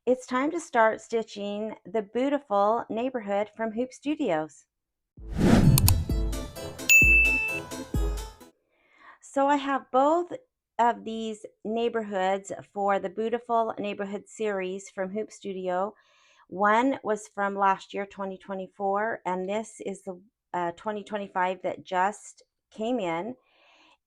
It's time to start stitching the Boo-tiful neighborhood from Hoop Studios. So I have both of these neighborhoods for the Boo-tiful neighborhood series from Hoop Studio. One was from last year, 2024, and this is the 2025 that just came in.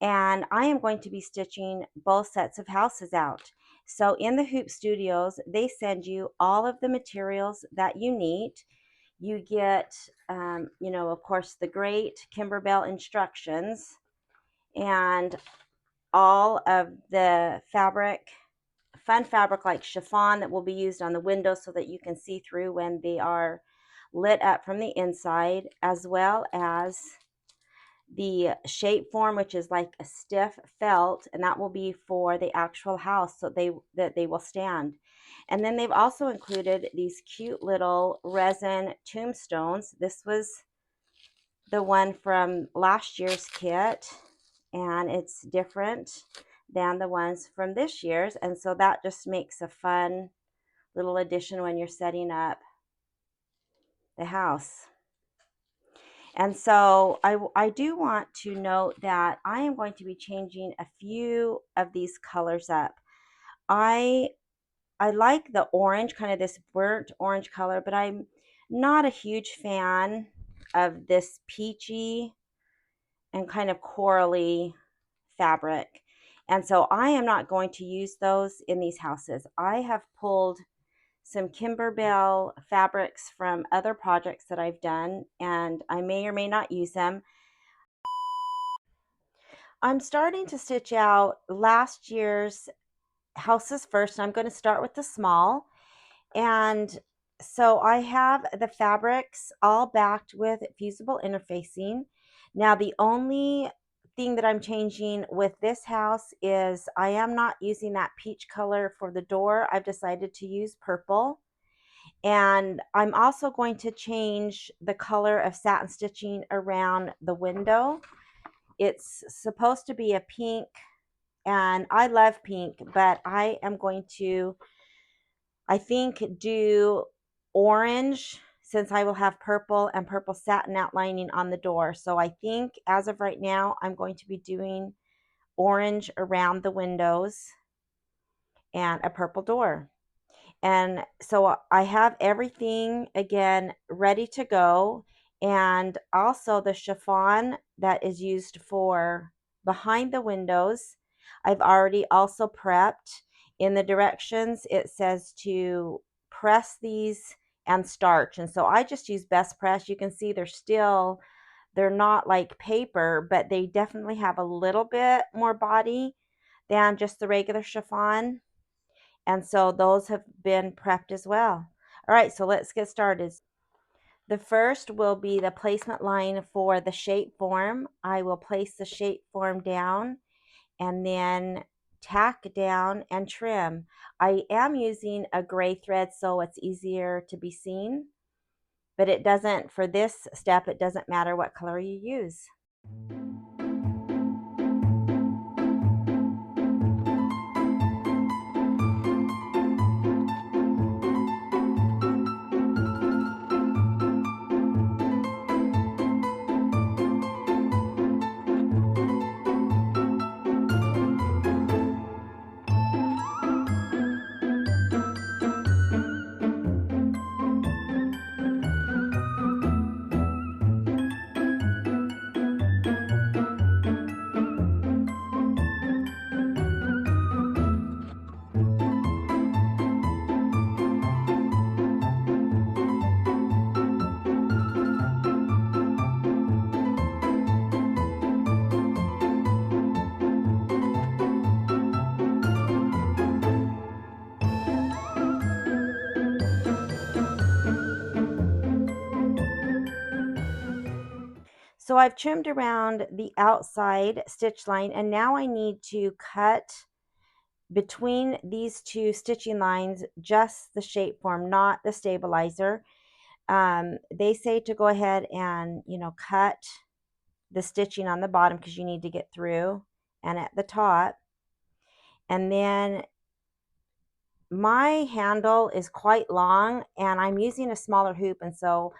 And I am going to be stitching both sets of houses out. So in the Hoop Studios, they send you all of the materials that you need. You get, of course, the great Kimberbell instructions and all of the fabric, fun fabric like chiffon that will be used on the windows so that you can see through when they are lit up from the inside, as well as the shape form, which is like a stiff felt, and that will be for the actual house so that they will stand. And then they've also included these cute little resin tombstones. This was the one from last year's kit, and it's different than the ones from this year's, and so that just makes a fun little addition when you're setting up the house. And so I do want to note that I am going to be changing a few of these colors up. I like the orange, kind of this burnt orange color, but I'm not a huge fan of this peachy and kind of corally fabric. And so I am not going to use those in these houses. I have pulled some Kimberbell fabrics from other projects that I've done, and I may or may not use them. I'm starting to stitch out last year's houses first, and I'm going to start with the small. And so I have the fabrics all backed with fusible interfacing. Now, the only thing that I'm changing with this house is I am not using that peach color for the door. I've decided to use purple. And I'm also going to change the color of satin stitching around the window. It's supposed to be a pink, and I love pink, but I am going to, I think, do orange, since I will have purple and purple satin outlining on the door. So I think as of right now, I'm going to be doing orange around the windows and a purple door. And so I have everything again ready to go. And also the chiffon that is used for behind the windows, I've already also prepped. In the directions, it says to press these and starch. And so I just use best press. You can see they're not like paper, but they definitely have a little bit more body than just the regular chiffon. And so those have been prepped as well. All right, so let's get started. The first will be the placement line for the shape form. I will place the shape form down and then tack down and trim. I am using a gray thread so it's easier to be seen, but it doesn't, for this step, it doesn't matter what color you use. So I've trimmed around the outside stitch line, and now I need to cut between these two stitching lines just the shape form, not the stabilizer. They say to go ahead and cut the stitching on the bottom because you need to get through, and at the top, and then my handle is quite long and I'm using a smaller hoop, and so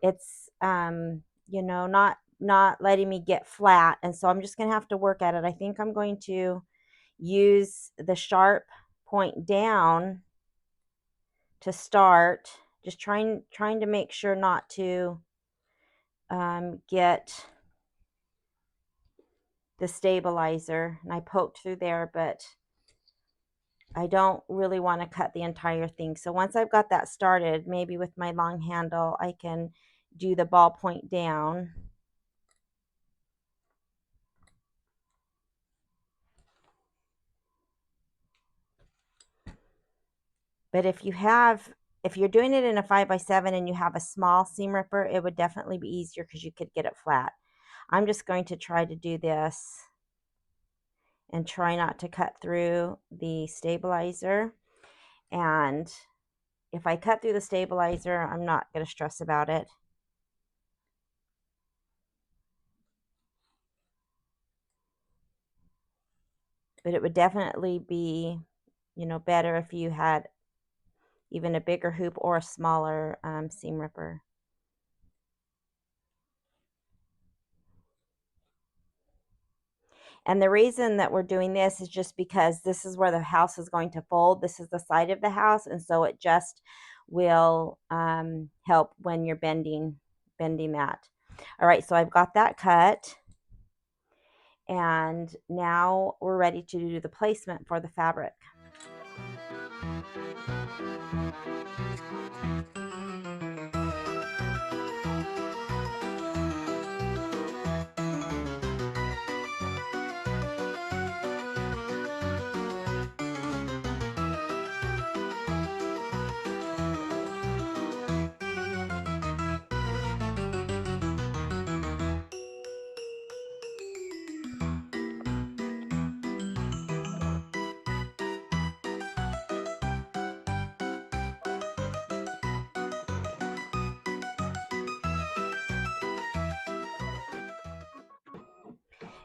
it's you know, not letting me get flat, and so I'm just gonna have to work at it. I think I'm going to use the sharp point down to start, just trying to make sure not to get the stabilizer. And I poked through there, but I don't really want to cut the entire thing. So once I've got that started, maybe with my long handle, I can do the ball point down. But if you're doing it in a 5x7 and you have a small seam ripper, it would definitely be easier because you could get it flat. I'm just going to try to do this and try not to cut through the stabilizer. And if I cut through the stabilizer, I'm not going to stress about it. But it would definitely be, you know, better if you had even a bigger hoop or a smaller seam ripper. And the reason that we're doing this is just because this is where the house is going to fold. This is the side of the house, and so it just will help when you're bending that. All right, so I've got that cut, and now we're ready to do the placement for the fabric.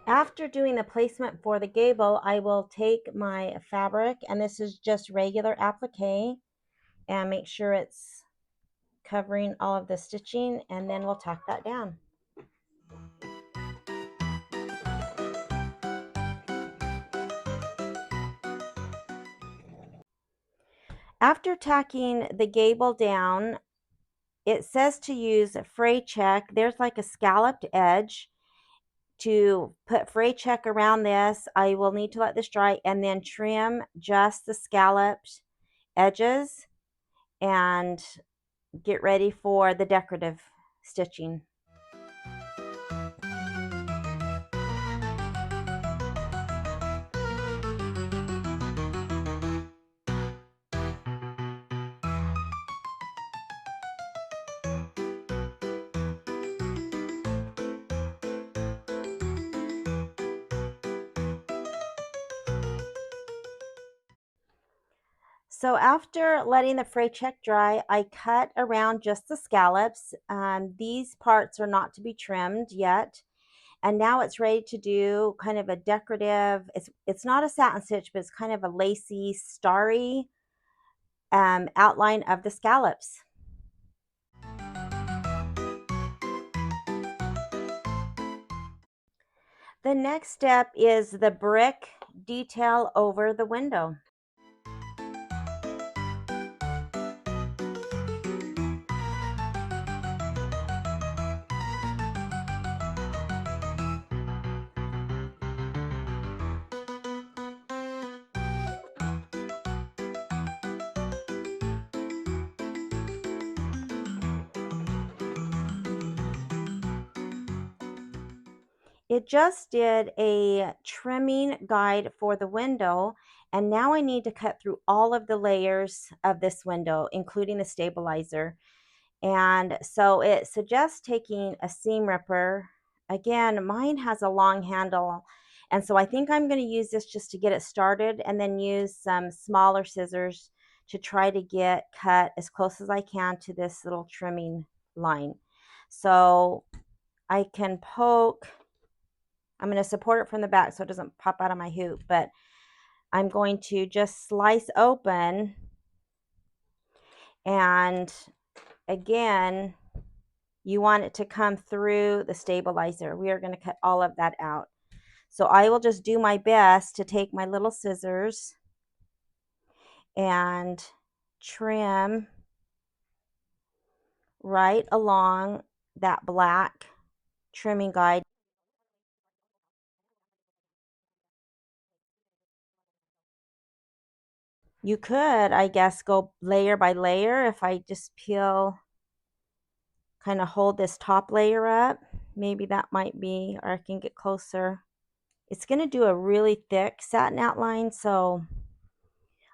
After doing the placement for the gable, I will take my fabric, and this is just regular applique, and make sure it's covering all of the stitching, and then we'll tack that down. After tacking the gable down, it says to use fray check. There's like a scalloped edge. To put fray check around this, I will need to let this dry and then trim just the scalloped edges and get ready for the decorative stitching. So after letting the fray check dry, I cut around just the scallops. These parts are not to be trimmed yet. And now it's ready to do kind of a decorative, it's not a satin stitch, but it's kind of a lacy, starry outline of the scallops. The next step is the brick detail over the window. It just did a trimming guide for the window, and now I need to cut through all of the layers of this window, including the stabilizer. And so it suggests taking a seam ripper. Again, mine has a long handle, and so I think I'm going to use this just to get it started, and then use some smaller scissors to try to get cut as close as I can to this little trimming line. So I can poke. I'm going to support it from the back so it doesn't pop out of my hoop, but I'm going to just slice open And again, you want it to come through the stabilizer. We are going to cut all of that out. So I will just do my best to take my little scissors and trim right along that black trimming guide. You could, I guess, go layer by layer. If I just peel, kind of hold this top layer up, maybe that might be, or I can get closer. It's going to do a really thick satin outline, so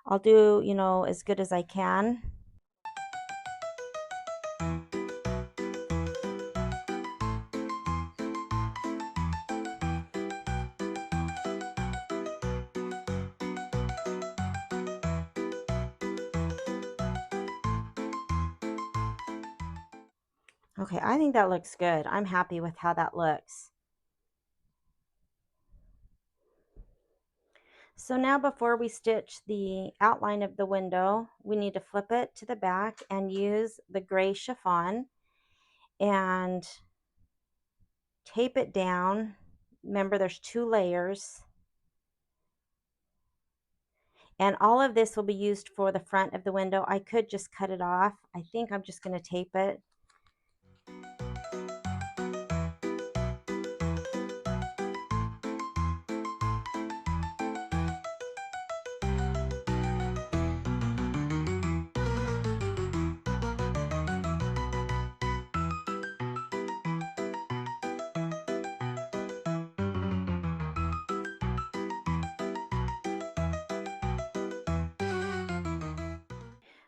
I'll do, as good as I can. Okay, I think that looks good. I'm happy with how that looks. So now before we stitch the outline of the window, we need to flip it to the back and use the gray chiffon and tape it down. Remember, there's 2 layers. And all of this will be used for the front of the window. I could just cut it off. I think I'm just going to tape it.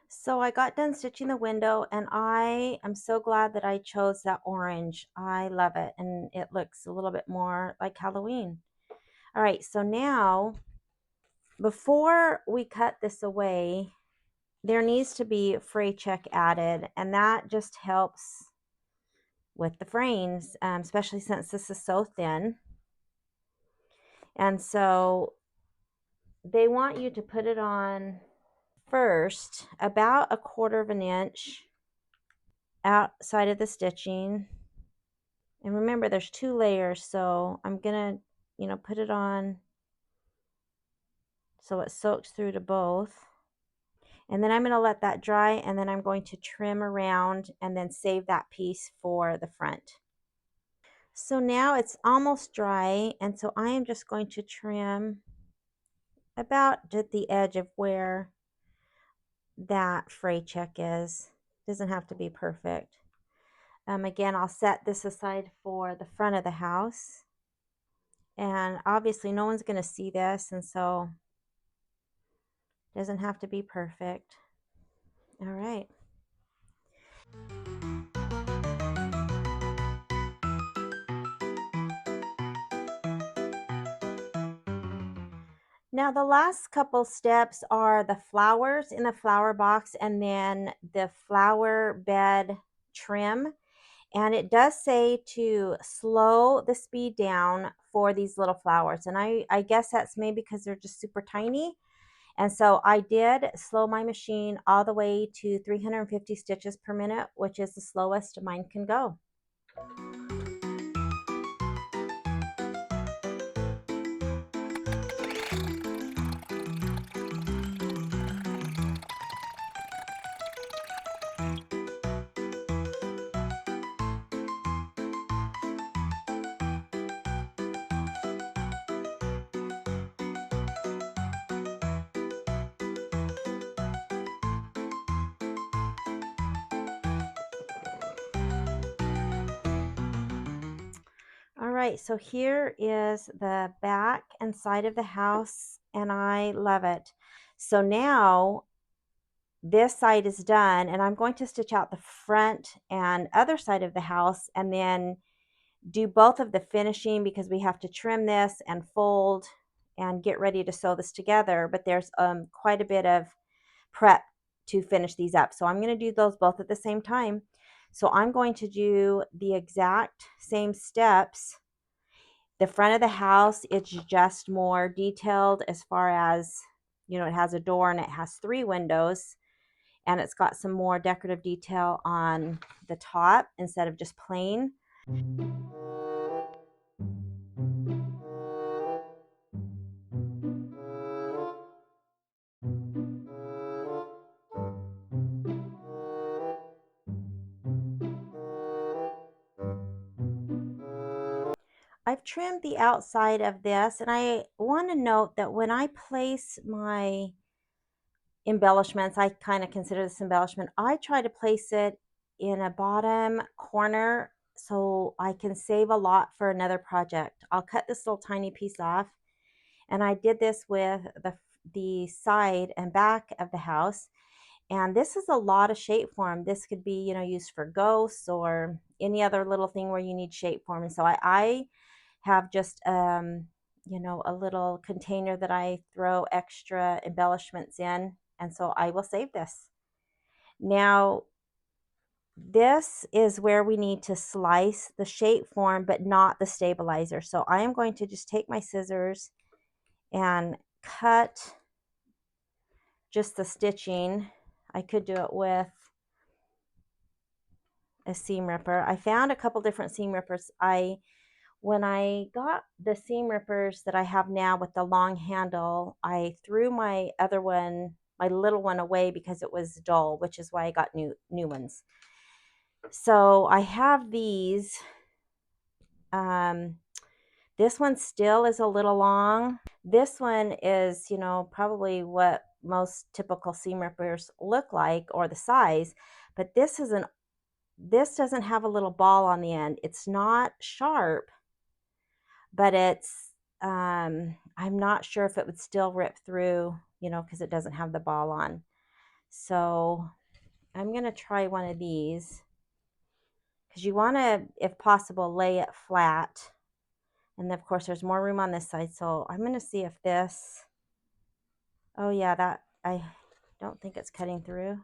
So I got done stitching the window, and I am so glad that I chose that orange. I love it, and it looks a little bit more like Halloween. All right, so now before we cut this away, there needs to be fray check added, and that just helps with the frames, especially since this is so thin. And so they want you to put it on first about 1/4 of an inch outside of the stitching. And remember, there's 2 layers, so I'm gonna, put it on so it soaks through to both. And then I'm going to let that dry, and then I'm going to trim around and then save that piece for the front. So now it's almost dry, and so I am just going to trim about at the edge of where that fray check is. Doesn't have to be perfect. Again, I'll set this aside for the front of the house. And obviously no one's going to see this, and so it doesn't have to be perfect. All right. Now the last couple steps are the flowers in the flower box and then the flower bed trim. And it does say to slow the speed down for these little flowers. And I guess that's maybe because they're just super tiny. And so I did slow my machine all the way to 350 stitches per minute, which is the slowest mine can go. All right, so here is the back and side of the house, and I love it. So now this side is done, and I'm going to stitch out the front and other side of the house and then do both of the finishing because we have to trim this and fold and get ready to sew this together. But there's quite a bit of prep to finish these up. So I'm going to do those both at the same time. So I'm going to do the exact same steps. The front of the house, it's just more detailed as far as, it has a door and it has 3 windows. and it's got some more decorative detail on the top instead of just plain. I've trimmed the outside of this, and I want to note that when I place my embellishments, I kind of consider this embellishment, I try to place it in a bottom corner so I can save a lot for another project. I'll cut this little tiny piece off, and I did this with the side and back of the house. And this is a lot of shape form. This could be, used for ghosts or any other little thing where you need shape form. And so I have just, a little container that I throw extra embellishments in. And so I will save this. Now, this is where we need to slice the shape form, but not the stabilizer. So I am going to just take my scissors and cut just the stitching. I could do it with a seam ripper. I found a couple different seam rippers. When I got the seam rippers that I have now with the long handle, I threw my other one, my little one, away because it was dull, which is why I got new ones. So I have these. This one still is a little long. This one is, probably what most typical seam rippers look like, or the size, but this doesn't have a little ball on the end. It's not sharp, but it's, I'm not sure if it would still rip through, because it doesn't have the ball on. So I'm going to try one of these, because you want to, if possible, lay it flat. And of course there's more room on this side. So I'm going to see if this, oh yeah, I don't think it's cutting through.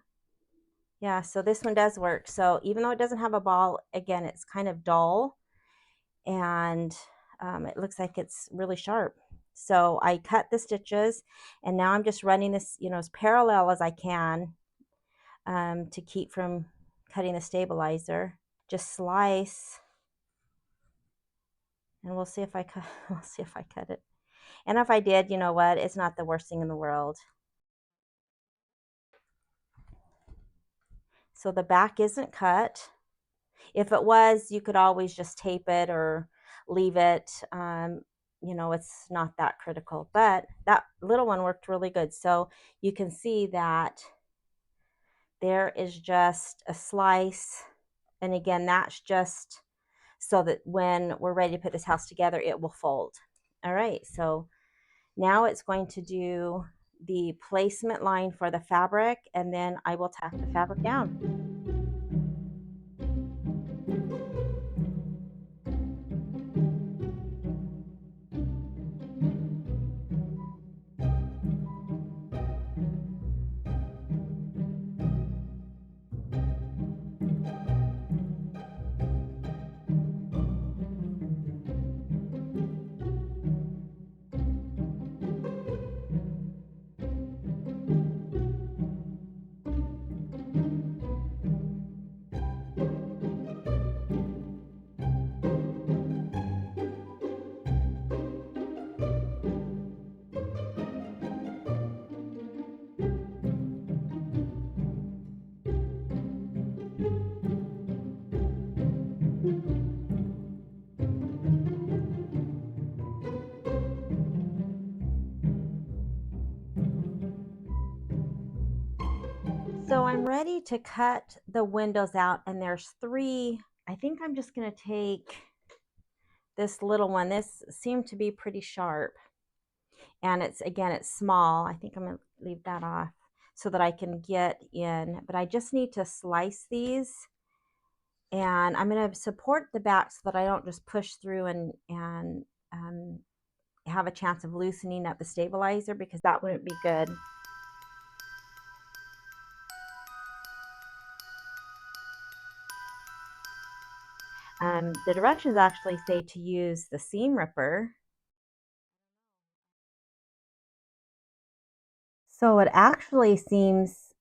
Yeah, so this one does work. So even though it doesn't have a ball, again, it's kind of dull, and it looks like it's really sharp. So I cut the stitches, and now I'm just running this, as parallel as I can, to keep from cutting the stabilizer. Just slice, and we'll see if I cut. We'll see if I cut it. And if I did, you know what? It's not the worst thing in the world. So the back isn't cut. If it was, you could always just tape it or leave it. It's not that critical, but that little one worked really good. So you can see that there is just a slice. And again, that's just so that when we're ready to put this house together, it will fold. All right, so now it's going to do the placement line for the fabric, and then I will tack the fabric down. So I'm ready to cut the windows out, and there's 3. I think I'm just going to take this little one. This seemed to be pretty sharp, and it's small. I think I'm going to leave that off so that I can get in, but I just need to slice these, and I'm going to support the back so that I don't just push through and have a chance of loosening up the stabilizer, because that wouldn't be good. The directions actually say to use the seam ripper. So it actually seems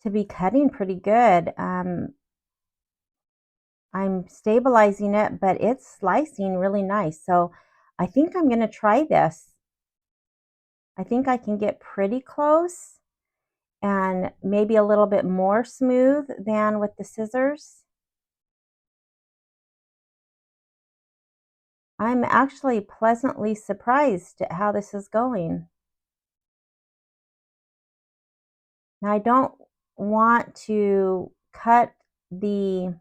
to be cutting pretty good. I'm stabilizing it, but it's slicing really nice. So I think I'm going to try this. I think I can get pretty close and maybe a little bit more smooth than with the scissors. I'm actually pleasantly surprised at how this is going. Now I don't want to cut the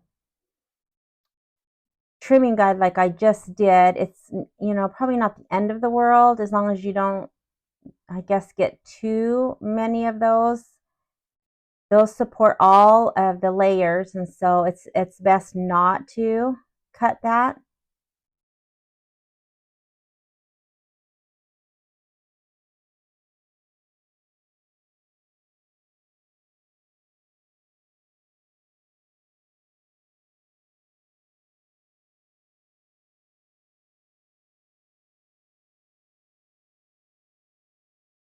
trimming guide like I just did. It's, you know, probably not the end of the world as long as you don't, I guess, get too many of those. Those support all of the layers, and so it's best not to cut that.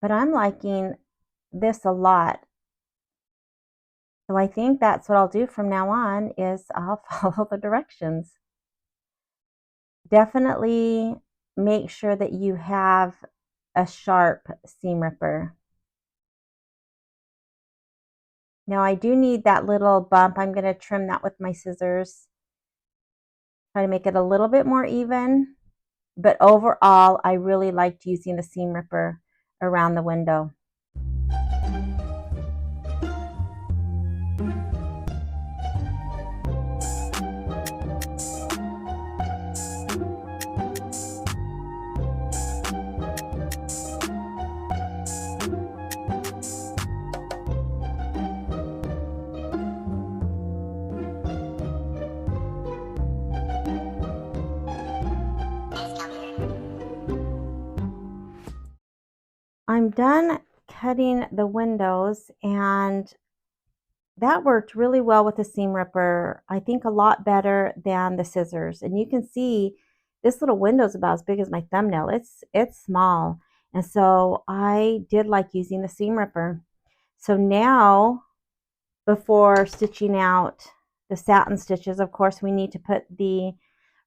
But I'm liking this a lot. So I think that's what I'll do from now on is I'll follow the directions. Definitely make sure that you have a sharp seam ripper. Now I do need that little bump. I'm going to trim that with my scissors. Try to make it a little bit more even. But overall, I really liked using the seam ripper around the window. I'm done cutting the windows, and that worked really well with the seam ripper. I think a lot better than the scissors. And you can see this little window is about as big as my thumbnail. It's small. And so I did like using the seam ripper. So now, before stitching out the satin stitches, of course, we need to put the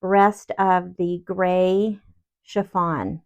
rest of the gray chiffon.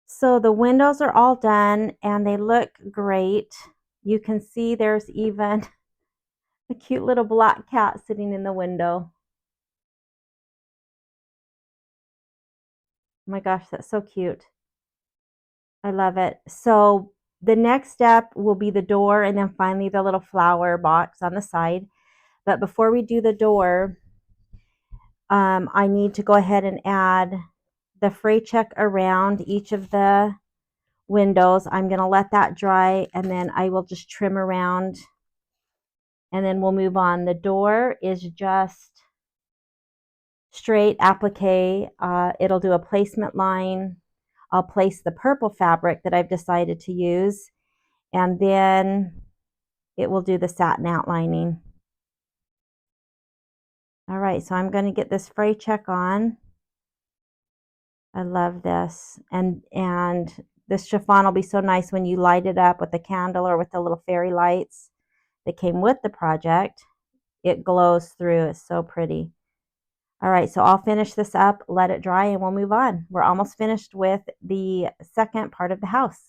So the windows are all done and they look great. You can see there's even a cute little black cat sitting in the window. Oh my gosh, that's so cute. I love it. So the next step will be the door and then finally the little flower box on the side. But before we do the door, I need to go ahead and add the fray check around each of the windows. I'm going to let that dry and then I will just trim around and then we'll move on. The door is just straight applique. It'll do a placement line. I'll place the purple fabric that I've decided to use, and then it will do the satin outlining. All right, so I'm going to get this fray check on. I love this. And this chiffon will be so nice when you light it up with a candle or with the little fairy lights that came with the project. It glows through. It's so pretty. All right, so I'll finish this up, let it dry, and we'll move on. We're almost finished with the second part of the house.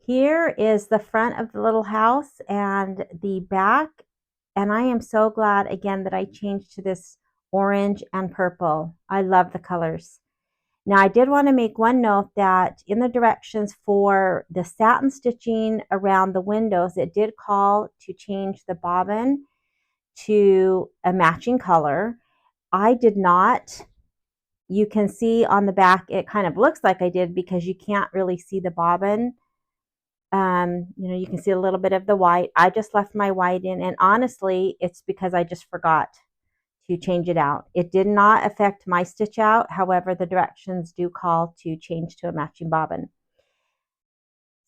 Here is the front of the little house and the back. And I am so glad again that I changed to this orange and purple. I love the colors. Now I did want to make one note that in the directions for the satin stitching around the windows, it did call to change the bobbin to a matching color. I did not. You can see on the back, it kind of looks like I did because you can't really see the bobbin. You can see a little bit of the white. I just left my white in, and honestly, it's because I just forgot to change it out. It did not affect my stitch out. However, the directions do call to change to a matching bobbin.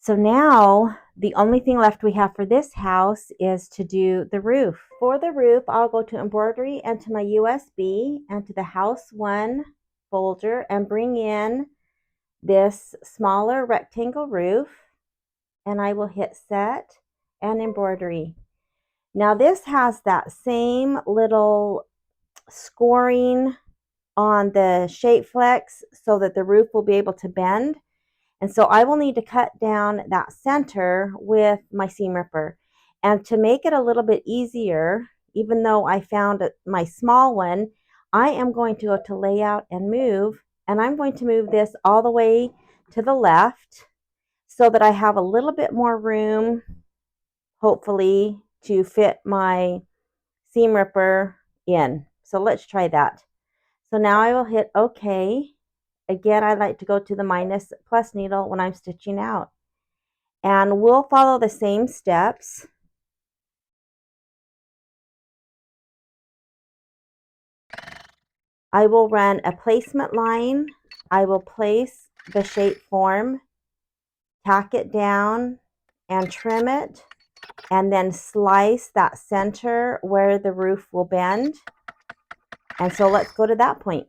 So now the only thing left we have for this house is to do the roof. For the roof, I'll go to embroidery and to my USB and to the house one folder and bring in this smaller rectangle roof, and I will hit set and embroidery. Now this has that same little scoring on the shape flex so that the roof will be able to bend. And so I will need to cut down that center with my seam ripper. And to make it a little bit easier, even though I found my small one, I am going to go to layout and move, and I'm going to move this all the way to the left so that I have a little bit more room, hopefully, to fit my seam ripper in. So let's try that. So now I will hit OK. Again, I like to go to the minus plus needle when I'm stitching out. And we'll follow the same steps. I will run a placement line. I will place the shape form, tack it down, and trim it, and then slice that center where the roof will bend. And so let's go to that point.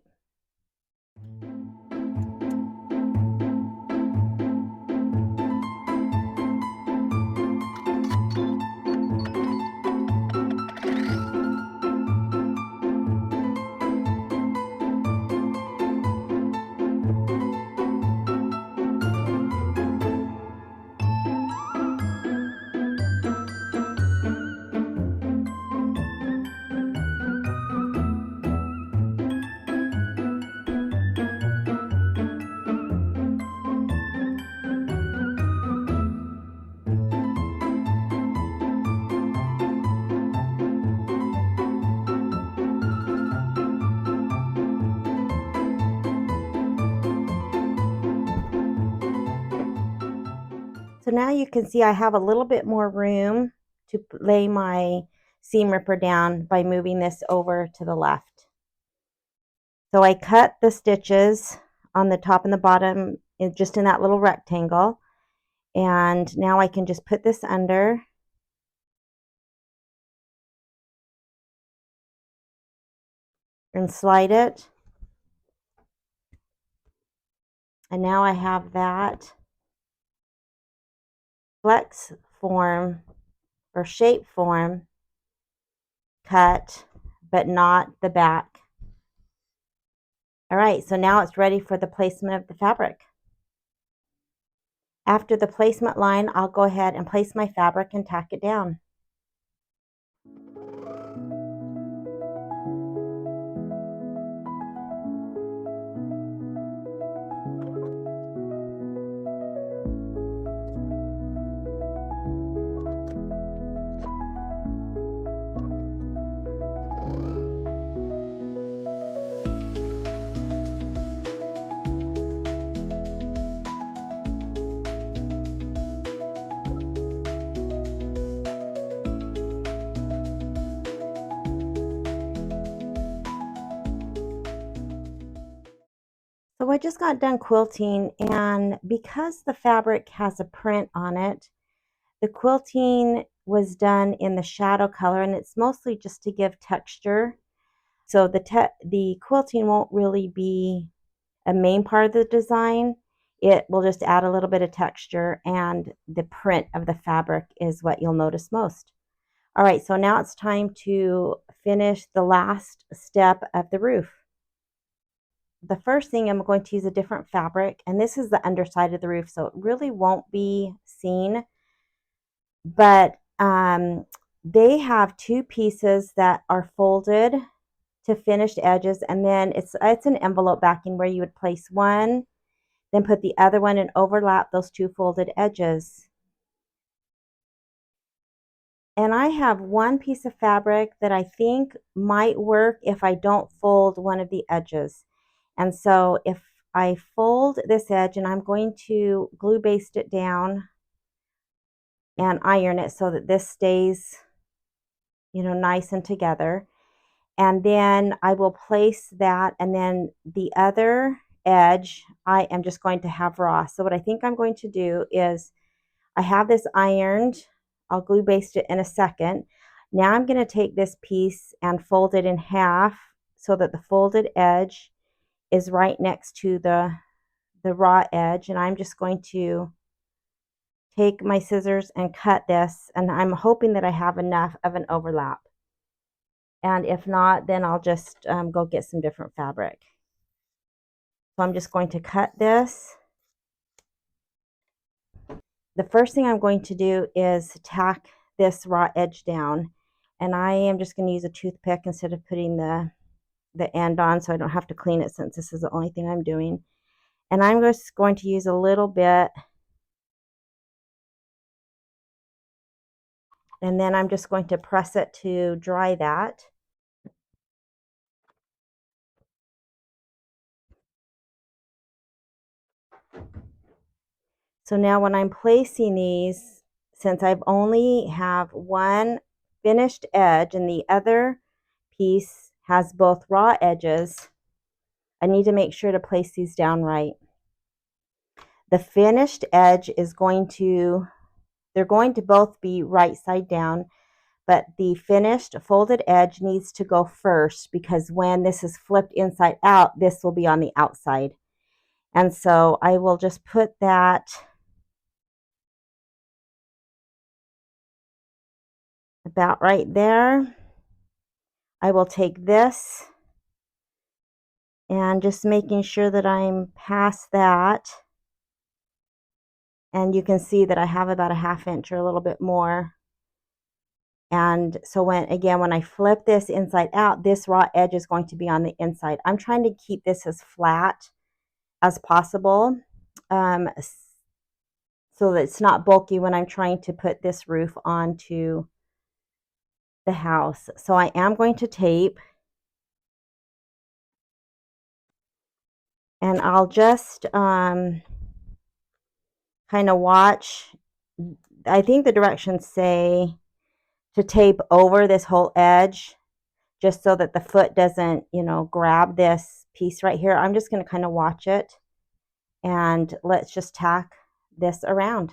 So now you can see I have a little bit more room to lay my seam ripper down by moving this over to the left. So I cut the stitches on the top and the bottom just in that little rectangle. And now I can just put this under. And slide it. And now I have that flex form or shape form cut, but not the back. All right, so now it's ready for the placement of the fabric. After the placement line, I'll go ahead and place my fabric and tack it down. So I just got done quilting, and because the fabric has a print on it, the quilting was done in the shadow color, and it's mostly just to give texture. So the quilting won't really be a main part of the design. It will just add a little bit of texture, and the print of the fabric is what you'll notice most. All right, so now it's time to finish the last step of the roof. the first thing, I'm going to use a different fabric, and this is the underside of the roof, so it really won't be seen. But they have two pieces that are folded to finished edges, and then it's an envelope backing where you would place one, then put the other one and overlap those two folded edges. And I have one piece of fabric that I think might work if I don't fold one of the edges. And so if I fold this edge, and I'm going to glue baste it down and iron it so that this stays, nice and together. And then I will place that, and then the other edge I am just going to have raw. So what I think I'm going to do is, I have this ironed. I'll glue baste it in a second. Now I'm going to take this piece and fold it in half so that the folded edge is right next to the raw edge. And I'm just going to take my scissors and cut this, and I'm hoping that I have enough of an overlap. And if not, then I'll just go get some different fabric. So I'm just going to cut this. The first thing I'm going to do is tack this raw edge down, and I am just going to use a toothpick instead of putting the end on, so I don't have to clean it since this is the only thing I'm doing. And I'm just going to use a little bit, and then I'm just going to press it to dry that. So now when I'm placing these, since I've only have one finished edge and the other piece has both raw edges, I need to make sure to place these down right. The finished edge is they're going to both be right side down, but the finished folded edge needs to go first, because when this is flipped inside out, this will be on the outside. And so I will just put that about right there. I will take this and just making sure that I'm past that. And you can see that I have about a ½ inch or a little bit more. And so when I flip this inside out, this raw edge is going to be on the inside. I'm trying to keep this as flat as possible, so that it's not bulky when I'm trying to put this roof onto the house. So I am going to tape, and I'll just kind of watch. I think the directions say to tape over this whole edge, just so that the foot doesn't, grab this piece right here. I'm just going to kind of watch it, and let's just tack this around.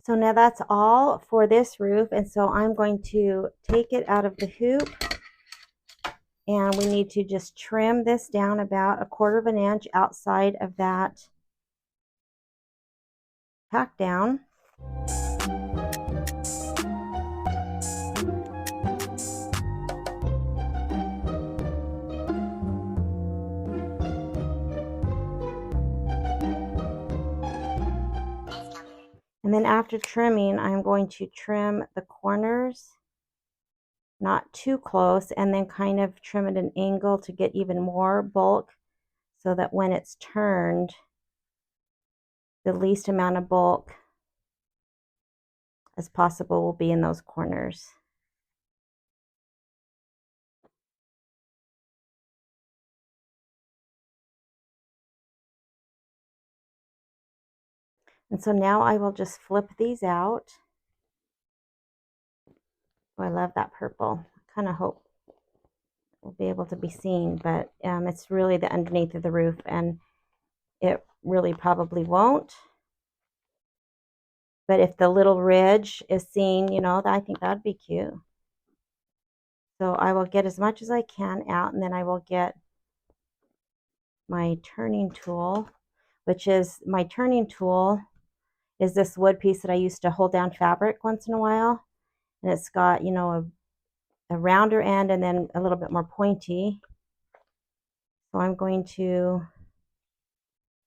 So now that's all for this roof, and so I'm going to take it out of the hoop, and we need to just trim this down about 1/4 inch outside of that tack down. And then after trimming, I'm going to trim the corners, not too close, and then kind of trim at an angle to get even more bulk, so that when it's turned, the least amount of bulk as possible will be in those corners. And so now I will just flip these out. Oh, I love that purple. I kind of hope will be able to be seen, but it's really the underneath of the roof, and it really probably won't. But if the little ridge is seen, I think that'd be cute. So I will get as much as I can out, and then I will get my turning tool, which is my turning tool is this wood piece that I used to hold down fabric once in a while. And it's got, you know, a rounder end and then a little bit more pointy. So I'm going to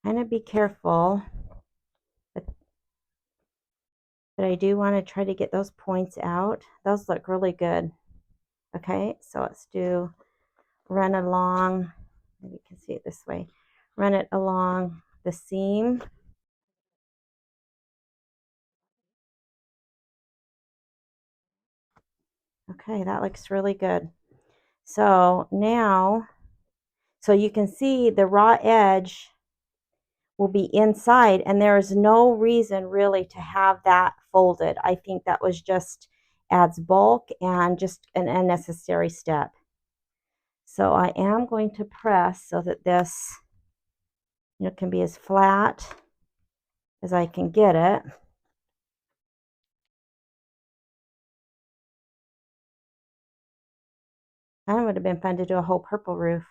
kind of be careful, but I do want to try to get those points out. Those look really good. Okay, so let's do run along, maybe you can see it this way, run it along the seam. Okay, that looks really good. So now, so you can see the raw edge will be inside, and there is no reason really to have that folded. I think that was just adds bulk and just an unnecessary step. So I am going to press so that this, you know, can be as flat as I can get it. Kind of would have been fun to do a whole purple roof.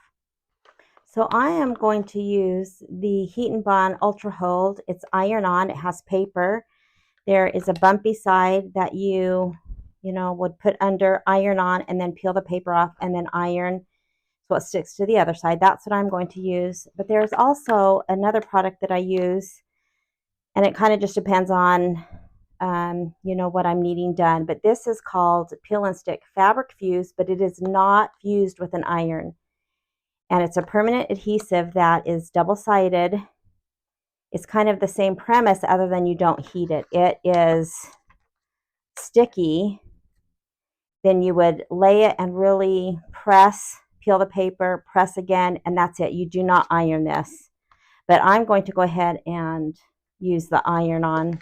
So I am going to use the Heat and Bond Ultra Hold. It's iron on, it has paper. There is a bumpy side that you know, would put under, iron on, and then peel the paper off and then iron so it sticks to the other side. That's what I'm going to use. But there's also another product that I use, and it kind of just depends on, you know, what I'm needing done. But this is called Peel and Stick Fabric Fuse, but it is not fused with an iron. And it's a permanent adhesive that is double-sided. It's kind of the same premise other than you don't heat it. It is sticky. Then you would lay it and really press, peel the paper, press again, and that's it. You do not iron this. But I'm going to go ahead and use the iron on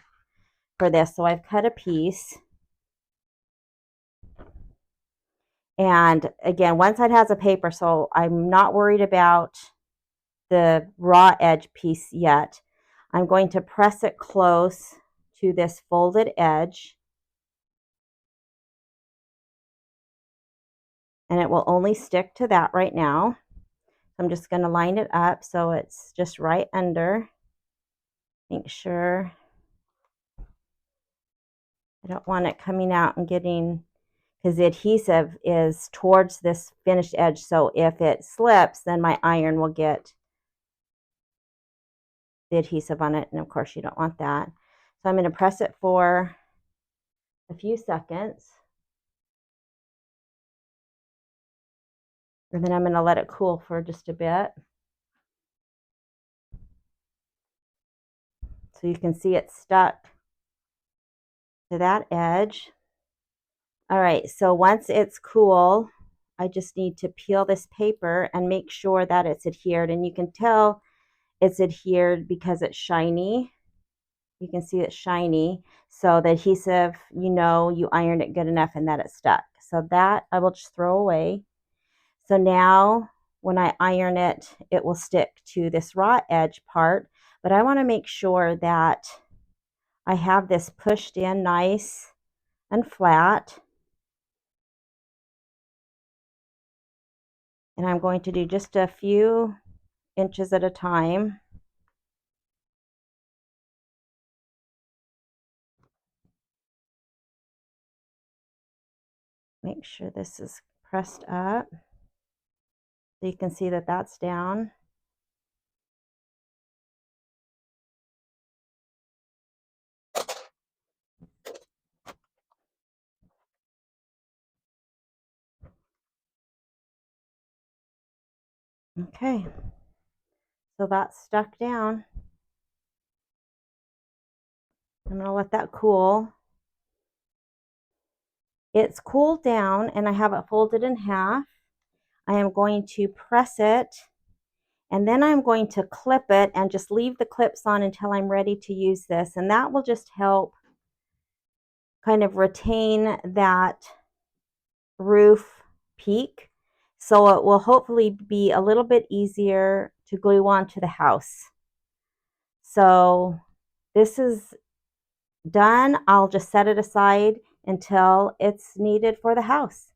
for this. So I've cut a piece. And again, one side has a paper, so I'm not worried about the raw edge piece yet. I'm going to press it close to this folded edge. And it will only stick to that right now. I'm just going to line it up so it's just right under. Make sure I don't want it coming out and getting, because the adhesive is towards this finished edge. So if it slips, then my iron will get the adhesive on it. And of course you don't want that. So I'm going to press it for a few seconds. And then I'm going to let it cool for just a bit. So you can see it's stuck to that edge. All right, so once it's cool, I just need to peel this paper and make sure that it's adhered. And you can tell it's adhered because it's shiny. You can see it's shiny. So the adhesive, you know, you ironed it good enough and that it's stuck. So that I will just throw away. So now when I iron it, it will stick to this raw edge part. But I want to make sure that I have this pushed in nice and flat. And I'm going to do just a few inches at a time. Make sure this is pressed up. So you can see that that's down. Okay, so that's stuck down. I'm going to let that cool. It's cooled down and I have it folded in half. I am going to press it and then I'm going to clip it and just leave the clips on until I'm ready to use this. And that will just help kind of retain that roof peak. So it will hopefully be a little bit easier to glue onto the house. So this is done. I'll just set it aside until it's needed for the house.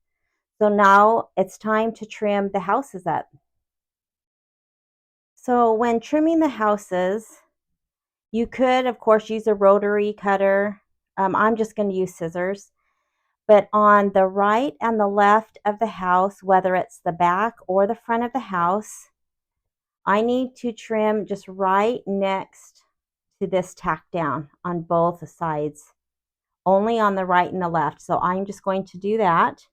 So now it's time to trim the houses up. So when trimming the houses, You could, of course, use a rotary cutter. I'm just going to use scissors. But on the right and the left of the house, whether it's the back or the front of the house, I need to trim just right next to this tack down on both sides, only on the right and the left. So I'm just going to do that.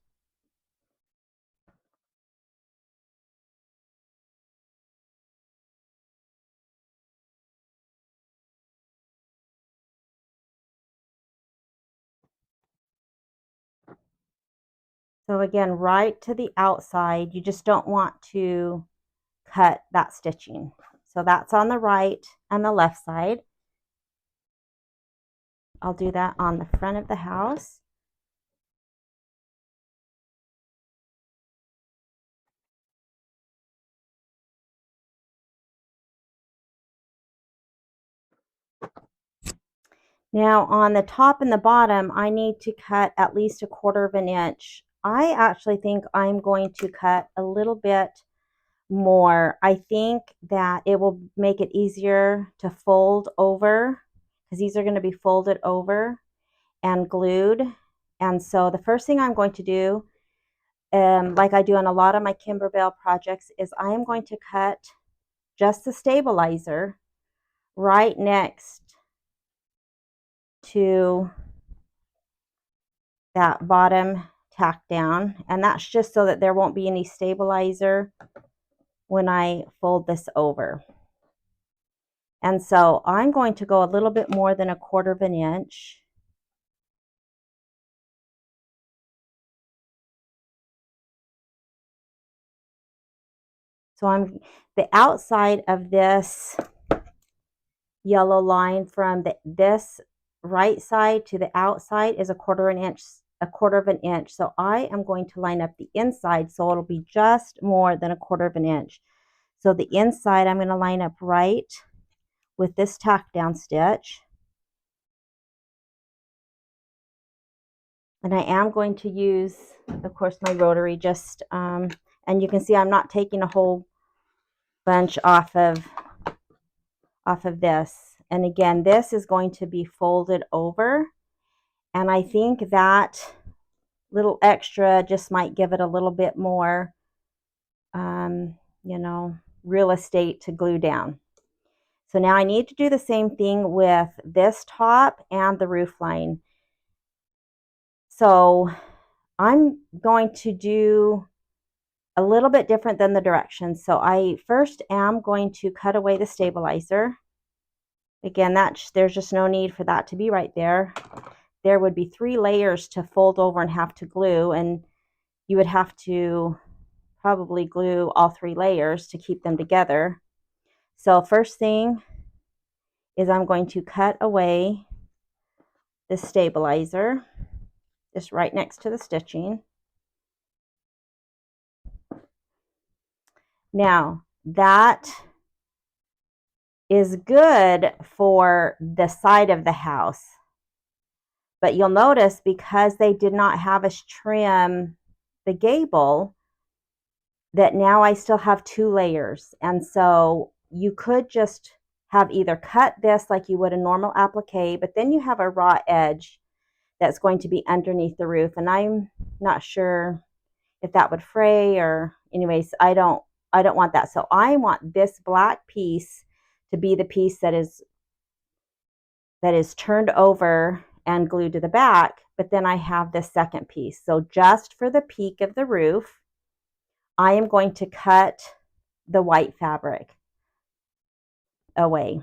So again, right to the outside, you just don't want to cut that stitching. So that's on the right and the left side. I'll do that on the front of the house. Now on the top and the bottom, I need to cut at least 1/4 of an inch. I actually think I'm going to cut a little bit more. I think that it will make it easier to fold over, because these are going to be folded over and glued. And so the first thing I'm going to do, like I do on a lot of my Kimberbell projects, is I am going to cut just the stabilizer right next to that bottom tack down, and that's just so that there won't be any stabilizer when I fold this over. And so I'm going to go a little bit more than 1/4 of an inch. So the outside of this yellow line from this right side to the outside is 1/4 of an inch. So I am going to line up the inside so it'll be just more than 1/4 of an inch. So the inside I'm going to line up right with this tack down stitch. And I am going to use, of course, my rotary just, and you can see I'm not taking a whole bunch off of this. And again, this is going to be folded over. And I think that little extra just might give it a little bit more, you know, real estate to glue down. So now I need to do the same thing with this top and the roof line. So I'm going to do a little bit different than the directions. So I first am going to cut away the stabilizer. Again, there's just no need for that to be right there. There would be 3 layers to fold over and have to glue, and you would have to probably glue all 3 layers to keep them together. So first thing is I'm going to cut away the stabilizer just right next to the stitching. Now that is good for the side of the house, but you'll notice because they did not have us trim the gable, that now I still have 2 layers. And so you could just have either cut this like you would a normal applique, but then you have a raw edge that's going to be underneath the roof, and I'm not sure if that would fray, or anyways, I don't want that. So I want this black piece to be the piece that is turned over and glued to the back, but then I have this second piece. So just for the peak of the roof, I am going to cut the white fabric away.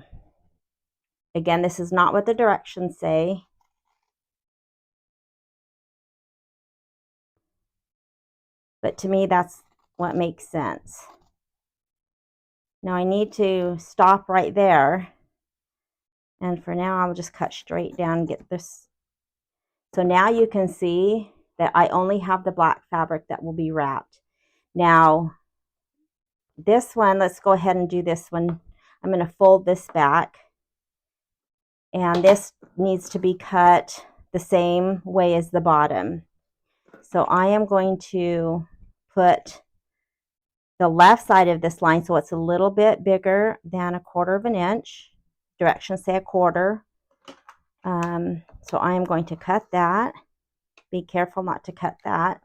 Again, this is not what the directions say. But to me, that's what makes sense. Now I need to stop right there. And for now, I'll just cut straight down and get this. So now you can see that I only have the black fabric that will be wrapped. Now, this one, let's go ahead and do this one. I'm going to fold this back. And this needs to be cut the same way as the bottom. So I am going to put the left side of this line so it's a little bit bigger than 1/4 of an inch. directions say 1/4. So I am going to cut that. Be careful not to cut that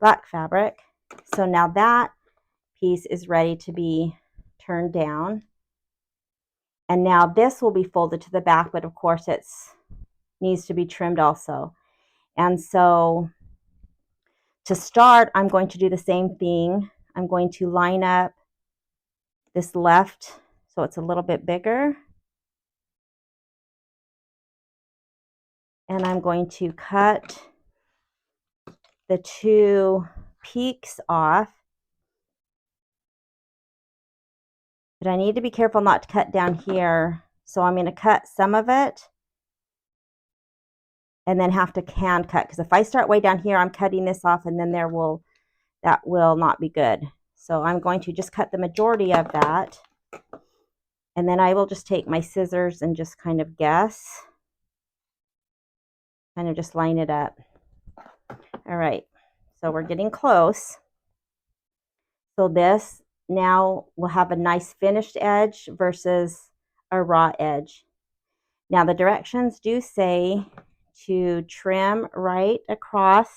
black fabric. So now that piece is ready to be turned down. And now this will be folded to the back, but of course it needs to be trimmed also. And so to start, I'm going to do the same thing. I'm going to line up this left so it's a little bit bigger. And I'm going to cut the 2 peaks off. But I need to be careful not to cut down here. So I'm going to cut some of it and then have to hand cut, because if I start way down here, I'm cutting this off and then that will not be good. So I'm going to just cut the majority of that, and then I will just take my scissors and just kind of guess, kind of just line it up. All right, so we're getting close. So this now will have a nice finished edge versus a raw edge. Now the directions do say to trim right across,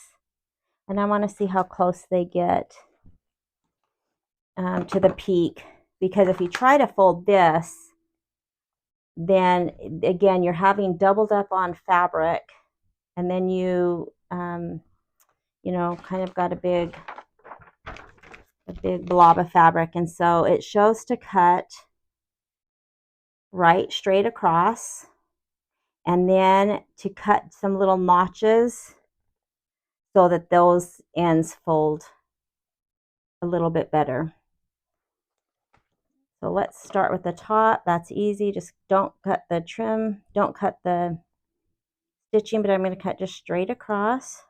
and I want to see how close they get to the peak, because if you try to fold this, then again you're having doubled up on fabric, and then you know, kind of got a big blob of fabric. And so it shows to cut right straight across, and then to cut some little notches so that those ends fold a little bit better. So let's start with the top. That's easy. Just don't cut the trim, don't cut the stitching, but I'm going to cut just straight across.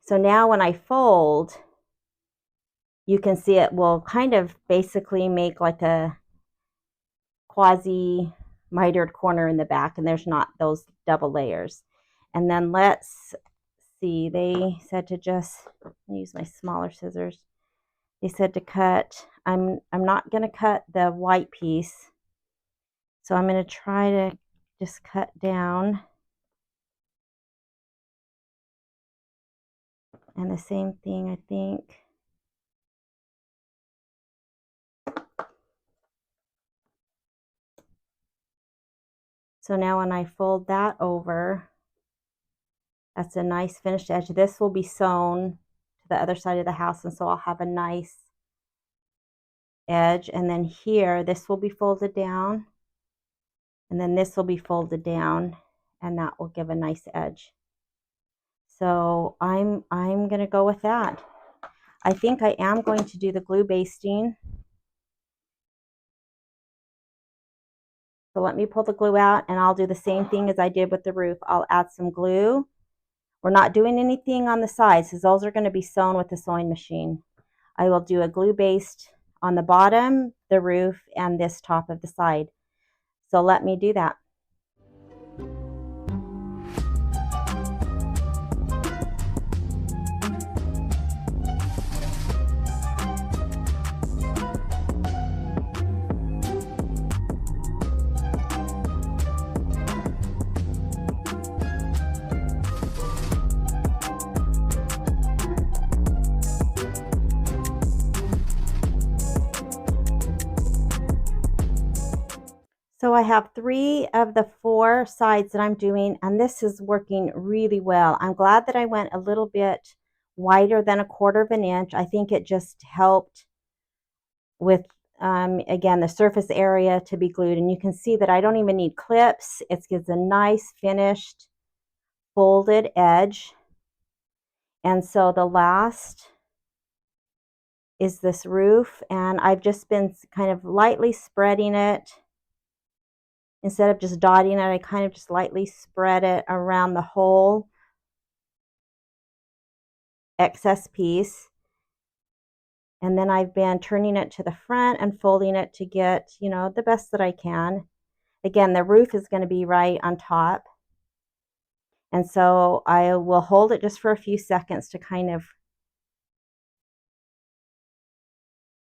So now when I fold, you can see it will kind of basically make like a quasi mitered corner in the back, and there's not those double layers. And then let's see, they said to just use my smaller scissors. They said to cut, I'm not going to cut the white piece, so I'm going to try to just cut down. And the same thing, I think. So now when I fold that over, that's a nice finished edge. This will be sewn to the other side of the house, and so I'll have a nice edge. And then here, this will be folded down, and then this will be folded down, and that will give a nice edge. So I'm going to go with that. I think I am going to do the glue basting. So let me pull the glue out, and I'll do the same thing as I did with the roof. I'll add some glue. We're not doing anything on the sides, because those are going to be sewn with the sewing machine. I will do a glue baste on the bottom, the roof, and this top of the side. So let me do that. So I have 3 of the 4 sides that I'm doing, and this is working really well. I'm glad that I went a little bit wider than 1/4 of an inch. I think it just helped with, again, the surface area to be glued. And you can see that I don't even need clips. It gives a nice finished folded edge. And so the last is this roof, and I've just been kind of lightly spreading it. Instead of just dotting it, I kind of just lightly spread it around the whole excess piece. And then I've been turning it to the front and folding it to get, you know, the best that I can. Again, the roof is going to be right on top. And so I will hold it just for a few seconds to kind of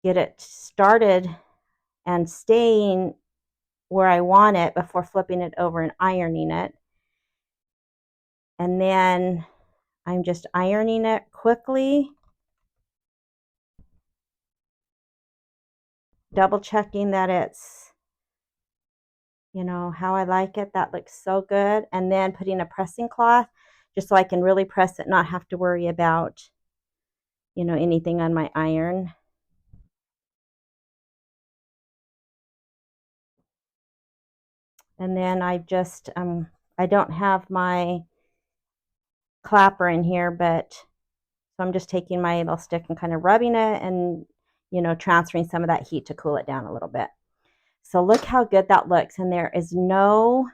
get it started and staying where I want it before flipping it over and ironing it. And then I'm just ironing it quickly, double checking that it's, you know, how I like it. That looks so good. And then putting a pressing cloth just so I can really press it, not have to worry about, you know, anything on my iron. And then I just, I don't have my clapper in here, but so I'm just taking my little stick and kind of rubbing it and, you know, transferring some of that heat to cool it down a little bit. So look how good that looks. And there is no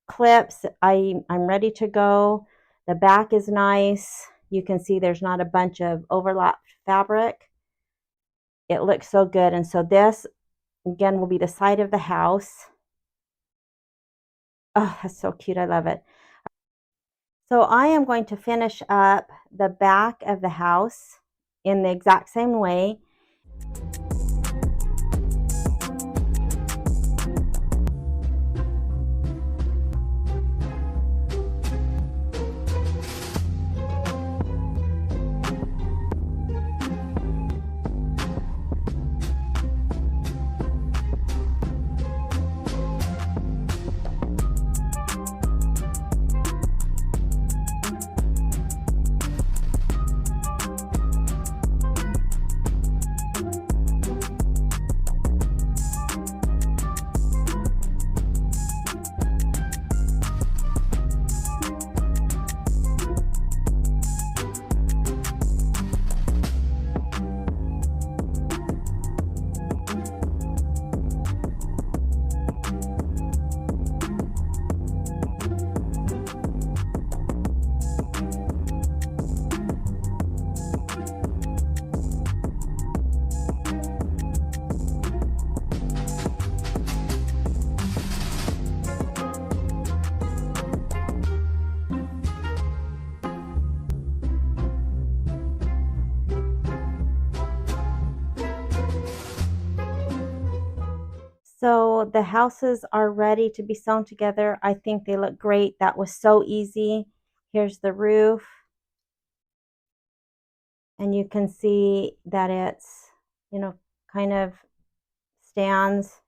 clips. I'm ready to go. The back is nice. You can see there's not a bunch of overlapped fabric. It looks so good. And so this, again, will be the side of the house. Oh, that's so cute. I love it. So I am going to finish up the back of the house in the exact same way. So the houses are ready to be sewn together. I think they look great. That was so easy. Here's the roof. And you can see that it's, you know, kind of stands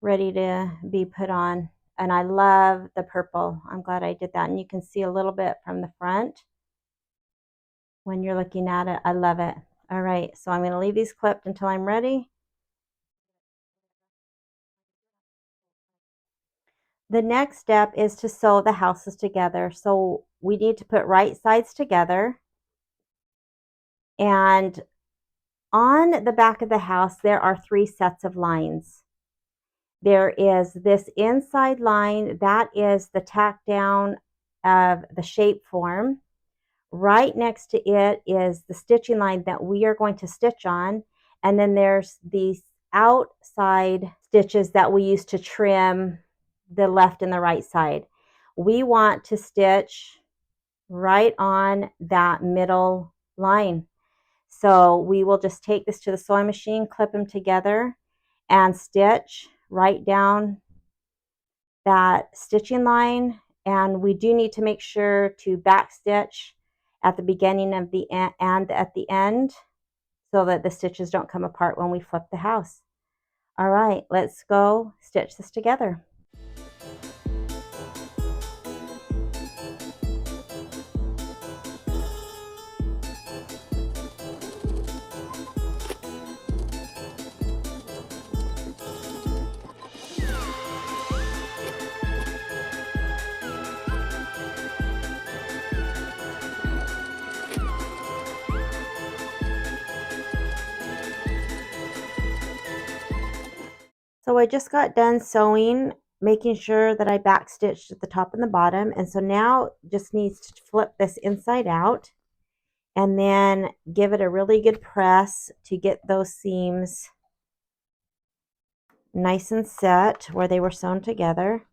ready to be put on. And I love the purple. I'm glad I did that. And you can see a little bit from the front when you're looking at it. I love it. All right, so I'm going to leave these clipped until I'm ready. The next step is to sew the houses together. So we need to put right sides together. And on the back of the house, there are 3 sets of lines. There is this inside line, that is the tack down of the shape form. Right next to it is the stitching line that we are going to stitch on. And then there's these outside stitches that we use to trim the left and the right side. We want to stitch right on that middle line. So we will just take this to the sewing machine, clip them together, and stitch right down that stitching line. And we do need to make sure to back stitch at the beginning of the end and at the end so that the stitches don't come apart when we flip the house. All right, let's go stitch this together. So I just got done sewing, making sure that I backstitched at the top and the bottom. And so now just needs to flip this inside out and then give it a really good press to get those seams nice and set where they were sewn together.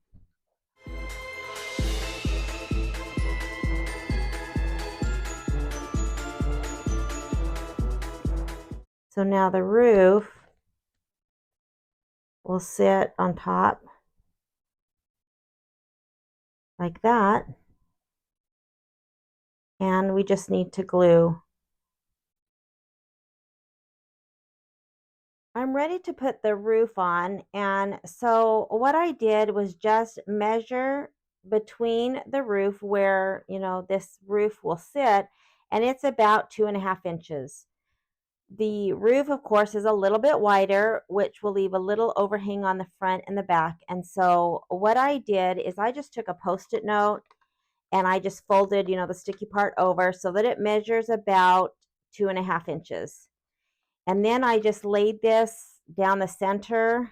So now the roof will sit on top like that. And we just need to glue. I'm ready to put the roof on, and so what I did was just measure between the roof where, this roof will sit, and it's about 2.5 inches. The roof, of course, is a little bit wider, which will leave a little overhang on the front and the back. And so what I did is I just took a Post-it note and I just folded, the sticky part over so that it measures about 2.5 inches. And then I just laid this down the center.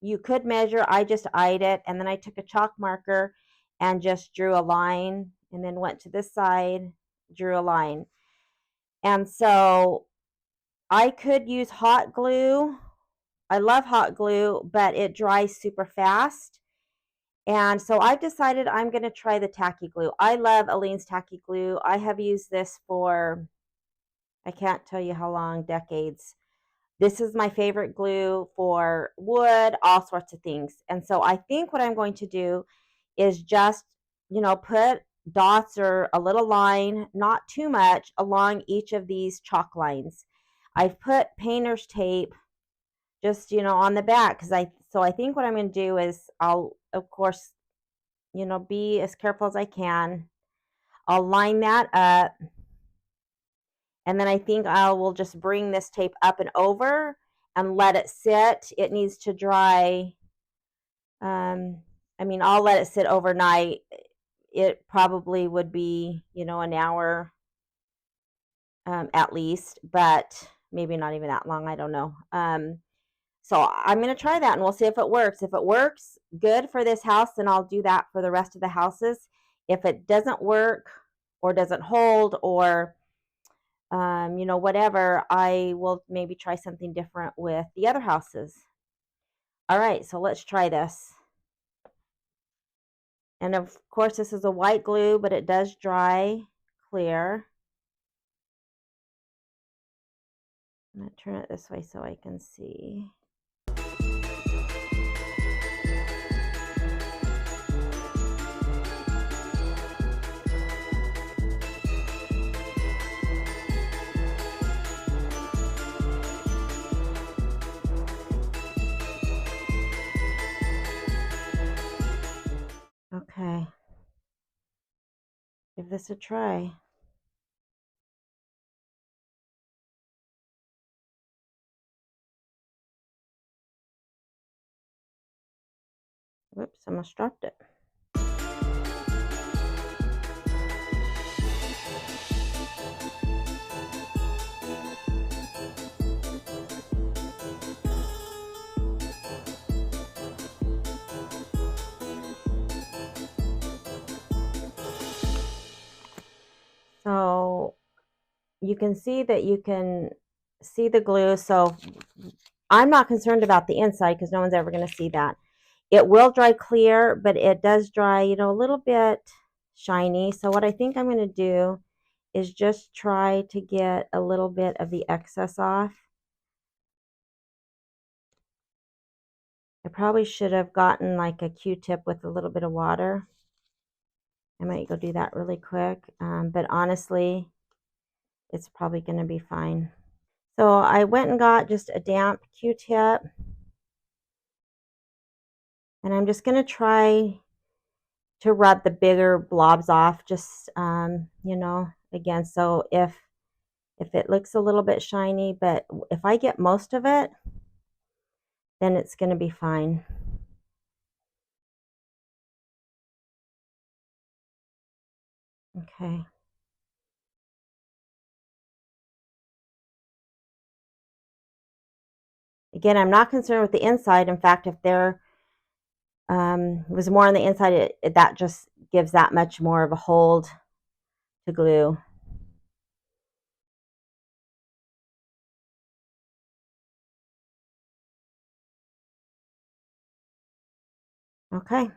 You could measure, I just eyed it, and then I took a chalk marker and just drew a line, and then went to this side, drew a line. And so I could use hot glue. I love hot glue, but it dries super fast. And so I've decided I'm going to try the tacky glue. I love Aleene's tacky glue. I have used this for, I can't tell you how long, decades. This is my favorite glue for wood, all sorts of things. And so I think what I'm going to do is just, put dots or a little line, not too much, along each of these chalk lines. I've put painter's tape just, on the back, because I think what I'm going to do is I'll, of course, be as careful as I can. I'll line that up, and then I think I will just bring this tape up and over and let it sit. It needs to dry. I'll let it sit overnight. It probably would be, an hour at least, but maybe not even that long. I don't know. So I'm going to try that, and we'll see if it works. If it works good for this house, then I'll do that for the rest of the houses. If it doesn't work or doesn't hold, or whatever, I will maybe try something different with the other houses. All right, so let's try this. And of course, this is a white glue, but it does dry clear. I'm going to turn it this way so I can see. Okay. Give this a try. Whoops, I almost dropped it. So you can see that you can see the glue. So I'm not concerned about the inside because no one's ever going to see that. It will dry clear, but it does dry, a little bit shiny. So what I think I'm going to do is just try to get a little bit of the excess off. I probably should have gotten like a Q-tip with a little bit of water. I might go do that really quick, but honestly, it's probably going to be fine. So I went and got just a damp Q-tip, and I'm just going to try to rub the bigger blobs off, just, again, so if it looks a little bit shiny, but if I get most of it, then it's going to be fine. Okay. Again, I'm not concerned with the inside. In fact, if there was more on the inside, that just gives that much more of a hold to glue. Okay.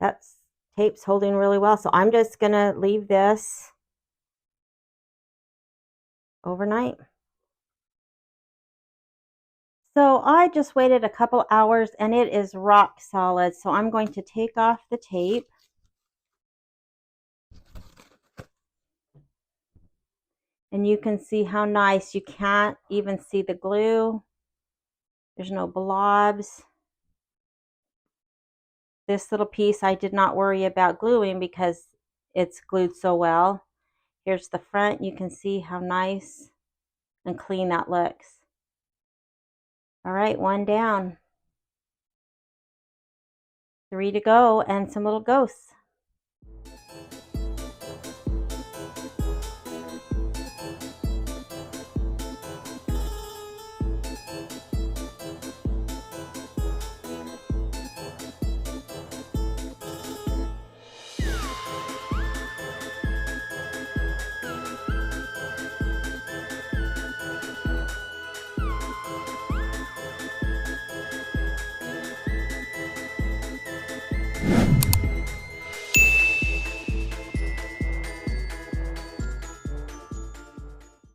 That's tape's holding really well. So I'm just going to leave this overnight. So I just waited a couple hours and it is rock solid. So I'm going to take off the tape. And you can see how nice. You can't even see the glue. There's no blobs. This little piece I did not worry about gluing because it's glued so well. Here's the front. You can see how nice and clean that looks. All right, one down. 3 to go and some little ghosts.